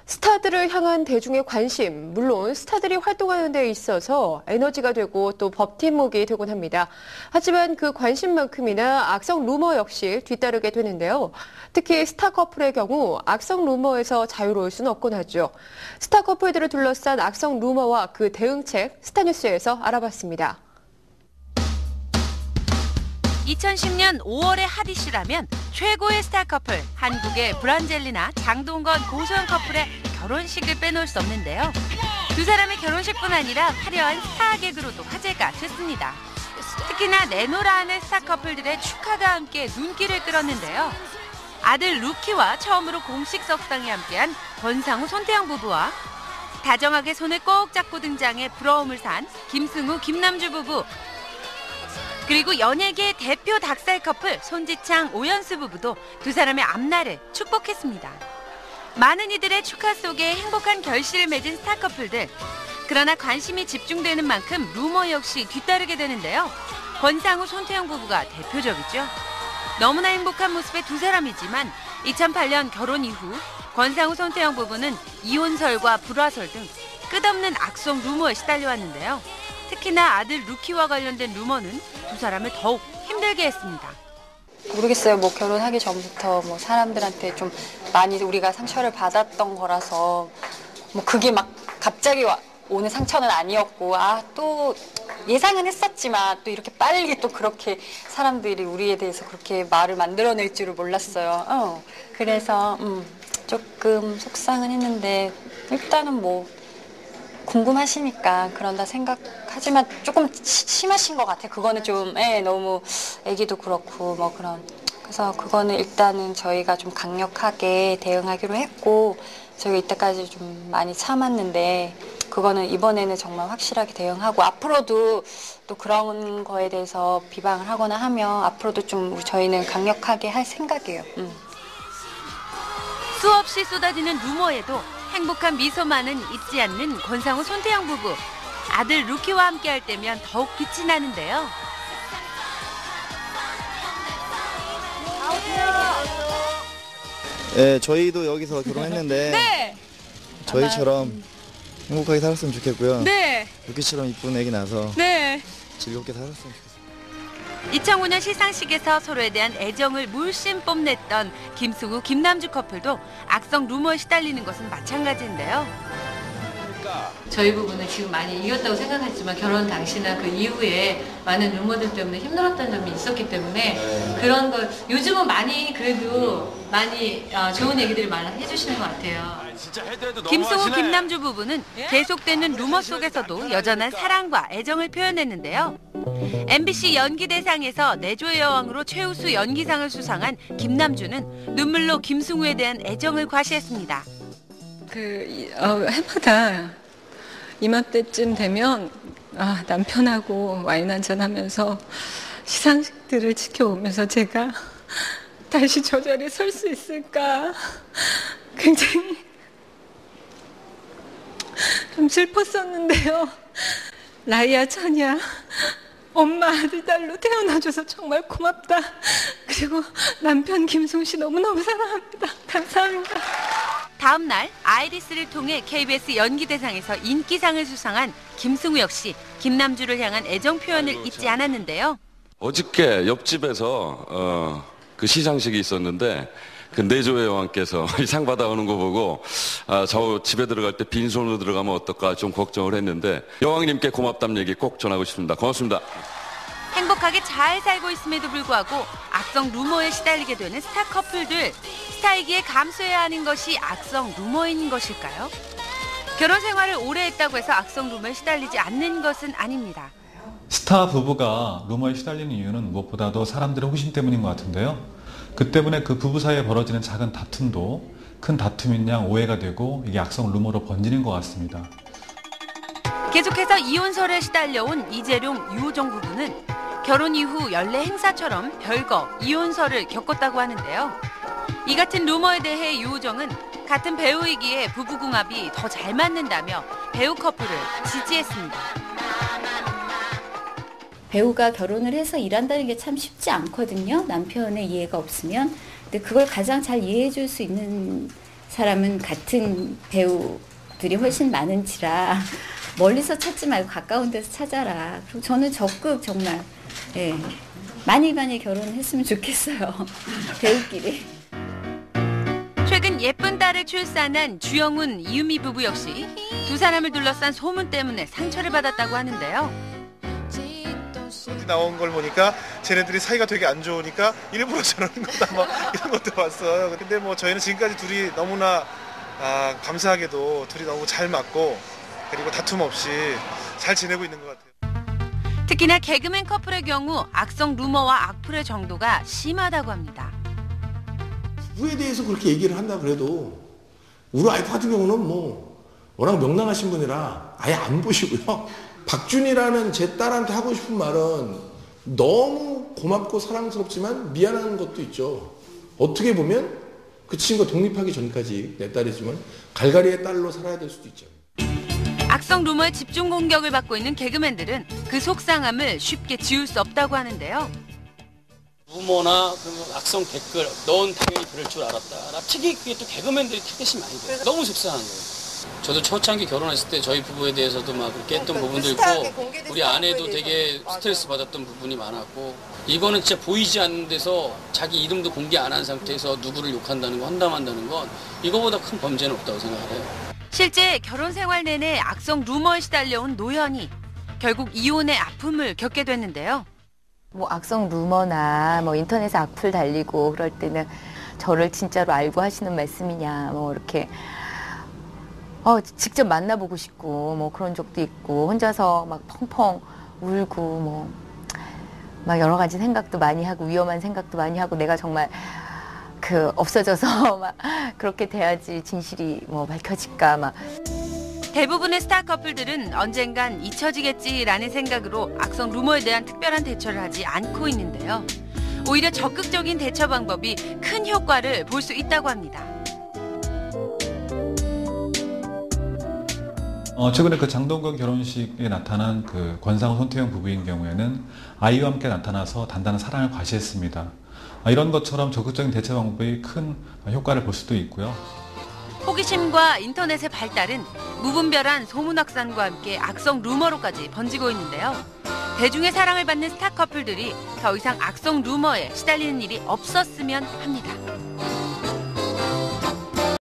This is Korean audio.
스타들을 향한 대중의 관심, 물론 스타들이 활동하는 데 있어서 에너지가 되고 또 버팀목이 되곤 합니다. 하지만 그 관심만큼이나 악성 루머 역시 뒤따르게 되는데요. 특히 스타 커플의 경우 악성 루머에서 자유로울 수는 없곤 하죠. 스타 커플들을 둘러싼 악성 루머와 그 대응책 스타뉴스에서 알아봤습니다. 2010년 5월의 핫이슈라면 최고의 스타 커플, 한국의 브란젤리나 장동건, 고소영 커플의 결혼식을 빼놓을 수 없는데요. 두 사람의 결혼식뿐 아니라 화려한 스타 개그로도 화제가 됐습니다. 특히나 내노라하는 스타 커플들의 축하가 함께 눈길을 끌었는데요. 아들 루키와 처음으로 공식 석상에 함께한 권상우, 손태영 부부와 다정하게 손을 꼭 잡고 등장해 부러움을 산 김승우, 김남주 부부, 그리고 연예계 대표 닭살 커플 손지창, 오연수 부부도 두 사람의 앞날을 축복했습니다. 많은 이들의 축하 속에 행복한 결실을 맺은 스타 커플들. 그러나 관심이 집중되는 만큼 루머 역시 뒤따르게 되는데요. 권상우, 손태영 부부가 대표적이죠. 너무나 행복한 모습의 두 사람이지만 2008년 결혼 이후 권상우, 손태영 부부는 이혼설과 불화설 등 끝없는 악성 루머에 시달려왔는데요. 특히나 아들 루키와 관련된 루머는 두 사람을 더욱 힘들게 했습니다. 모르겠어요. 뭐 결혼하기 전부터 뭐 사람들한테 좀 많이 우리가 상처를 받았던 거라서 뭐 그게 막 갑자기 오는 상처는 아니었고, 또 예상은 했었지만 또 이렇게 빨리 또 그렇게 사람들이 우리에 대해서 그렇게 말을 만들어낼 줄을 몰랐어요. 그래서 조금 속상은 했는데 일단은 뭐 궁금하시니까 그런다 생각하지만 조금 심하신 것 같아요. 그거는 좀 너무 애기도 그렇고 뭐 그런. 그래서 그거는 일단은 저희가 좀 강력하게 대응하기로 했고, 저희가 이때까지 좀 많이 참았는데 그거는 이번에는 정말 확실하게 대응하고, 앞으로도 또 그런 거에 대해서 비방을 하거나 하면 앞으로도 좀 저희는 강력하게 할 생각이에요. 수없이 쏟아지는 루머에도 행복한 미소만은 잊지 않는 권상우, 손태영 부부. 아들 루키와 함께할 때면 더욱 빛이 나는데요. 네, 저희도 여기서 결혼했는데 네. 저희처럼 행복하게 살았으면 좋겠고요. 네. 루키처럼 이쁜 애기 낳아서 네. 즐겁게 살았으면 좋겠어요. 2005년 시상식에서 서로에 대한 애정을 물씬 뽐냈던 김승우, 김남주 커플도 악성 루머에 시달리는 것은 마찬가지인데요. 저희 부부는 지금 많이 이겼다고 생각했지만 결혼 당시나 그 이후에 많은 루머들 때문에 힘들었던 점이 있었기 때문에 그런 걸 요즘은 많이 그래도 많이 좋은 얘기들을 많이 해주시는 것 같아요. 김승우, 김남주 부부는 계속되는 루머 속에서도 여전한 사랑과 애정을 표현했는데요. MBC 연기대상에서 내조의 여왕으로 최우수 연기상을 수상한 김남주는 눈물로 김승우에 대한 애정을 과시했습니다. 해마다 이맘때쯤 되면 남편하고 와인 한잔 하면서 시상식들을 지켜보면서 제가 다시 저 자리에 설 수 있을까 굉장히 좀 슬펐었는데요. 라이야, 찬이야, 엄마 아들 딸로 태어나줘서 정말 고맙다. 그리고 남편 김승우 씨 너무너무 사랑합니다. 감사합니다. 다음 날 아이리스를 통해 KBS 연기대상에서 인기상을 수상한 김승우 역시 김남주를 향한 애정 표현을 잊지 않았는데요. 어저께 옆집에서 그 시상식이 있었는데 그 내조의 여왕께서 이 상 받아오는 거 보고 저 집에 들어갈 때 빈손으로 들어가면 어떨까 좀 걱정을 했는데 여왕님께 고맙다는 얘기 꼭 전하고 싶습니다. 고맙습니다. 행복하게 잘 살고 있음에도 불구하고 악성 루머에 시달리게 되는 스타 커플들. 스타이기에 감수해야 하는 것이 악성 루머인 것일까요? 결혼 생활을 오래 했다고 해서 악성 루머에 시달리지 않는 것은 아닙니다. 스타 부부가 루머에 시달리는 이유는 무엇보다도 사람들의 호기심 때문인 것 같은데요. 그 때문에 그 부부 사이에 벌어지는 작은 다툼도 큰 다툼인 양 오해가 되고 이게 악성 루머로 번지는 것 같습니다. 계속해서 이혼설에 시달려온 이재룡, 유호정 부부는 결혼 이후 연례 행사처럼 별거 이혼설을 겪었다고 하는데요. 이 같은 루머에 대해 유호정은 같은 배우이기에 부부궁합이 더 잘 맞는다며 배우 커플을 지지했습니다. 배우가 결혼을 해서 일한다는 게 참 쉽지 않거든요. 남편의 이해가 없으면. 근데 그걸 가장 잘 이해해 줄 수 있는 사람은 같은 배우들이 훨씬 많은지라 멀리서 찾지 말고 가까운 데서 찾아라. 그리고 저는 적극 정말 많이 결혼했으면 좋겠어요. 배우끼리. 최근 예쁜 딸을 출산한 주영훈, 이유미 부부 역시 두 사람을 둘러싼 소문 때문에 상처를 받았다고 하는데요. 나온 걸 보니까 쟤네들이 사이가 되게 안 좋으니까 일부러 저러는 거다 뭐 이런 것도 봤어요. 근데 뭐 저희는 지금까지 둘이 너무나 감사하게도 둘이 너무 잘 맞고 그리고 다툼 없이 잘 지내고 있는 것 같아요. 특히나 개그맨 커플의 경우 악성 루머와 악플의 정도가 심하다고 합니다. 부부에 대해서 그렇게 얘기를 한다 그래도 우리 와이프 같은 경우는 뭐 워낙 명랑하신 분이라 아예 안 보시고요. 박준이라는 제 딸한테 하고 싶은 말은 너무 고맙고 사랑스럽지만 미안한 것도 있죠. 어떻게 보면 그 친구가 독립하기 전까지 내 딸이지만 갈갈이의 딸로 살아야 될 수도 있죠. 악성 루머에 집중 공격을 받고 있는 개그맨들은 그 속상함을 쉽게 지울 수 없다고 하는데요. 루머나 악성 댓글 넌 당연히 그럴 줄 알았다. 특히 그게 또 개그맨들이 타겟이 많이 돼요. 너무 속상한 거예요. 저도 초창기 결혼했을 때 저희 부부에 대해서도 막 그렇게 했던 부분도 있고 우리 아내도 되게 스트레스 받았던 부분이 많았고 이거는 진짜 보이지 않는 데서 자기 이름도 공개 안 한 상태에서 누구를 욕한다는 거 험담한다는 건 이거보다 큰 범죄는 없다고 생각해요. 실제 결혼 생활 내내 악성 루머에 시달려온 노현이 결국 이혼의 아픔을 겪게 됐는데요. 뭐 악성 루머나 뭐 인터넷에 악플 달리고 그럴 때는 저를 진짜로 알고 하시는 말씀이냐 뭐 이렇게 직접 만나보고 싶고 뭐 그런 적도 있고 혼자서 막 펑펑 울고 뭐 막 여러 가지 생각도 많이 하고 위험한 생각도 많이 하고 내가 정말 없어져서 막 그렇게 돼야지 진실이 뭐 밝혀질까 막. 대부분의 스타 커플들은 언젠간 잊혀지겠지라는 생각으로 악성 루머에 대한 특별한 대처를 하지 않고 있는데요. 오히려 적극적인 대처 방법이 큰 효과를 볼 수 있다고 합니다. 최근에 그 장동건 결혼식에 나타난 그 권상우 손태영 부부인 경우에는 아이와 함께 나타나서 단단한 사랑을 과시했습니다. 이런 것처럼 적극적인 대처 방법이 큰 효과를 볼 수도 있고요. 호기심과 인터넷의 발달은 무분별한 소문 확산과 함께 악성 루머로까지 번지고 있는데요. 대중의 사랑을 받는 스타 커플들이 더 이상 악성 루머에 시달리는 일이 없었으면 합니다.